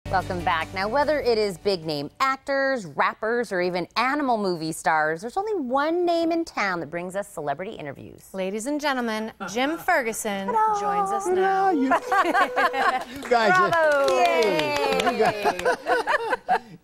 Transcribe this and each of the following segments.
Welcome back. Now, whether it is big-name actors, rappers, or even animal movie stars, there's only one name in town that brings us celebrity interviews. Ladies and gentlemen, Jim Ferguson joins us now. You guys, Bravo!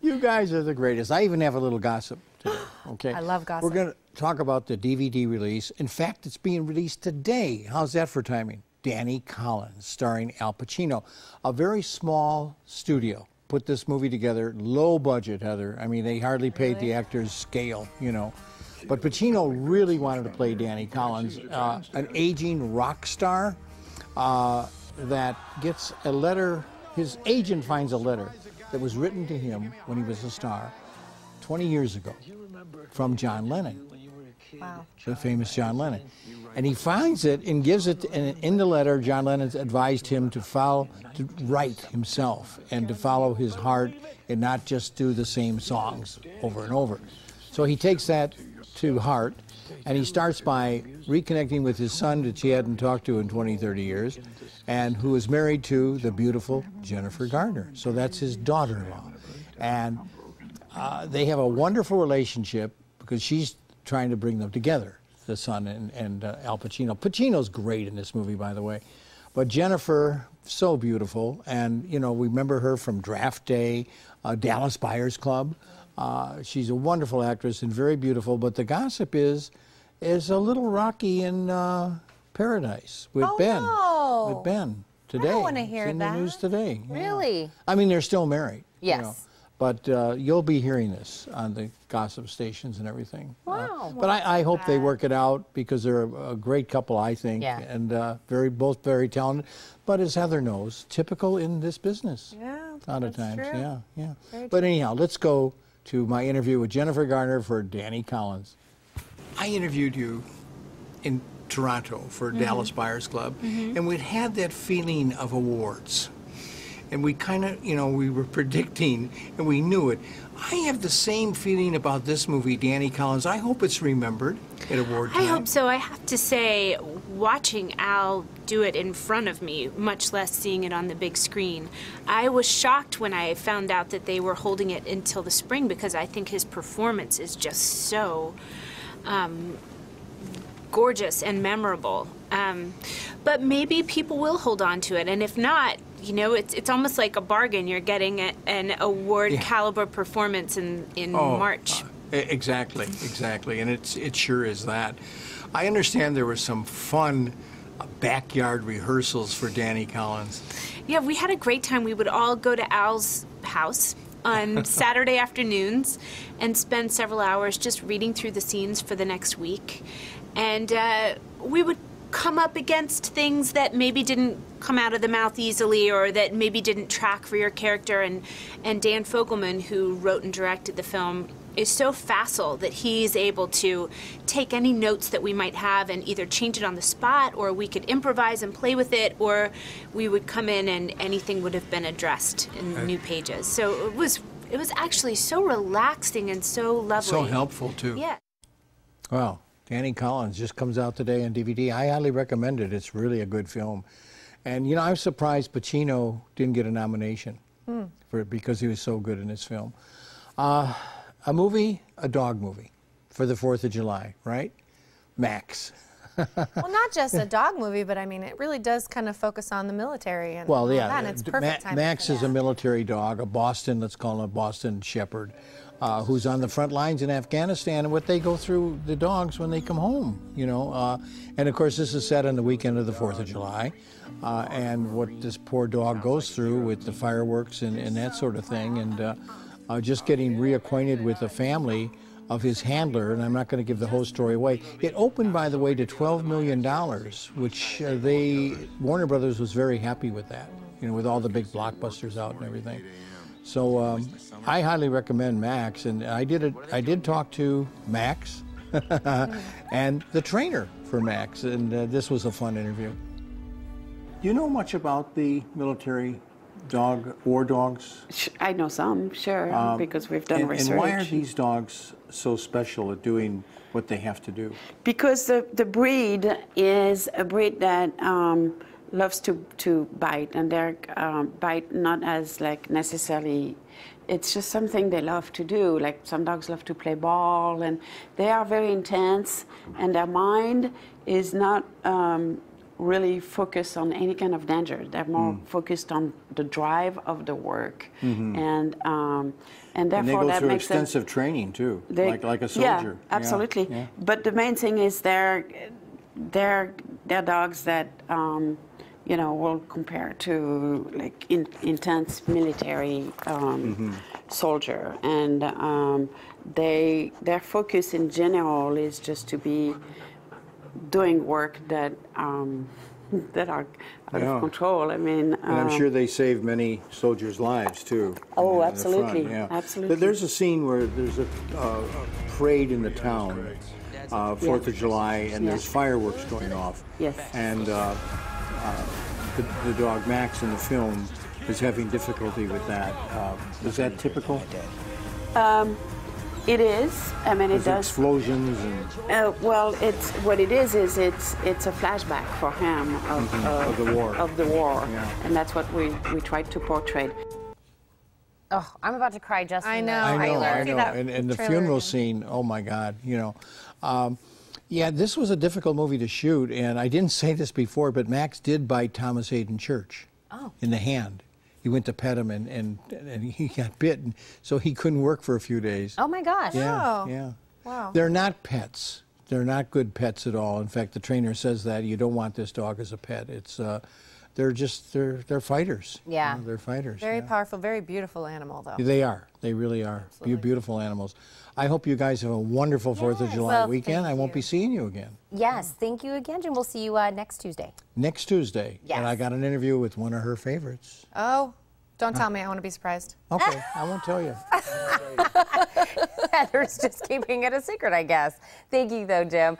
you guys are the greatest. I even have a little gossip today, okay? I love gossip. We're going to talk about the DVD release. In fact, it's being released today. How's that for timing? Danny Collins, starring Al Pacino. A very small studio put this movie together, low budget, Heather. I mean, they hardly paid the actors scale, you know. But Pacino really wanted to play Danny Collins, an aging rock star that gets a letter. His agent finds a letter that was written to him when he was a star 20 years ago from John Lennon. Wow. The famous John Lennon. And he finds it and gives it, and in the letter, John Lennon advised him to write himself and to follow his heart and not just do the same songs over and over. So he takes that to heart, and he starts by reconnecting with his son that he hadn't talked to in 20, 30 years, and who is married to the beautiful Jennifer Garner. So that's his daughter-in-law. And they have a wonderful relationship because she's trying to bring them together, the son and Al Pacino. Pacino's great in this movie, by the way. But Jennifer, so beautiful. And, you know, we remember her from Draft Day, Dallas Buyers Club. She's a wonderful actress and very beautiful. But the gossip is a little rocky in Paradise with Ben. No. With Ben today. I don't want to hear it's in that. the news today. Really? Yeah. I mean, they're still married. Yes. You know. But you'll be hearing this on the gossip stations and everything. Wow. But I hope they work it out because they're a great couple, I think, Yeah. and both very talented. But as Heather knows, typical in this business. Yeah, A lot of that's times, true. yeah. Very But true. anyhow, let's go to my interview with Jennifer Garner for Danny Collins. I interviewed you in Toronto for Dallas Buyers Club, and we'd had that feeling of awards. And we kind of, you know, we were predicting, and we knew it. I have the same feeling about this movie, Danny Collins. I hope it's remembered at award time. I hope so. I have to say, watching Al do it in front of me, much less seeing it on the big screen, I was shocked when I found out that they were holding it until the spring because I think his performance is just so gorgeous and memorable. But maybe people will hold on to it, and if not, you know, it's almost like a bargain. You're getting an award caliber performance in March. Exactly, and it sure is that. I understand there were some fun backyard rehearsals for Danny Collins. Yeah, we had a great time. We would all go to Al's house on Saturday afternoons and spend several hours just reading through the scenes for the next week. And we would come up against things that maybe didn't come out of the mouth easily or that maybe didn't track for your character. And Dan Fogelman, who wrote and directed the film, is so facile that he's able to take any notes that we might have and either change it on the spot, or we could improvise and play with it, or we would come in and anything would have been addressed in new pages. So it was actually so relaxing and so lovely. So helpful, too. Yeah. Wow. Danny Collins just comes out today on DVD. I highly recommend it. It's really a good film. And, you know, I'm surprised Pacino didn't get a nomination because he was so good in this film. A dog movie for the 4th of July, right? Max. Well, not just a dog movie, but I mean, it really does kind of focus on the military and Well, all yeah, that, and it's perfect timing Max for is that. a military dog, a Boston, let's call him a Boston Shepherd, who's on the front lines in Afghanistan and what they go through, the dogs, when they come home, you know. And of course, this is set on the weekend of the 4th of July, and what this poor dog goes through with the fireworks and that sort of thing, and just getting reacquainted with the family of his handler, and I'm not going to give the whole story away. It opened, by the way, to $12 million, which Warner Brothers was very happy with that, you know, with all the big blockbusters out and everything. So I highly recommend Max, and I did talk to Max and the trainer for Max, and this was a fun interview. Do you know much about the military war dogs? I know some, sure, because we've done research. And why are these dogs so special at doing what they have to do? Because the breed is a breed that loves to bite, and they're bite not as like necessarily. It's just something they love to do. Like some dogs love to play ball, and they are very intense, and their mind is not really focused on any kind of danger. They're more focused on the drive of the work, and therefore they go that through makes extensive training too, like a soldier. Yeah, absolutely. Yeah. But the main thing is they're dogs that you know, will compare to like intense military soldier, and their focus in general is just to be doing work that that are out of control. I mean, and I'm sure they save many soldiers' lives too. Oh, in absolutely, the front, yeah. absolutely. But there's a scene where there's a parade in the town, 4th of July, and there's fireworks going off. Yes. And the dog Max in the film is having difficulty with that. Is that typical? It is. I mean, it does. Explosions and Well, it's what it is it's a flashback for him of the war. Yeah. And that's what we tried to portray. Oh, I'm about to cry just I from know. the I know. that And the trailer funeral again. scene, oh my God, you know. Yeah, this was a difficult movie to shoot, and I didn't say this before, but Max did bite Thomas Hayden Church in the hand. He went to pet him, and he got bitten, so he couldn't work for a few days. Oh my gosh. Yeah, Oh. yeah. Wow. They're not pets. They're not good pets at all. In fact, the trainer says that you don't want this dog as a pet. It's they're fighters. Yeah. You know, they're fighters. Very yeah. powerful, very beautiful animal, though. They are. They really are. Beautiful animals. I hope you guys have a wonderful 4th of July Well, weekend. thank I won't you. be seeing you again. Yes, thank you again, Jim. We'll see you next Tuesday. Next Tuesday. Yes. And I got an interview with one of her favorites. Oh, don't tell me. I want to be surprised. Okay, I won't tell you. Heather's just keeping it a secret, I guess. Thank you, though, Jim.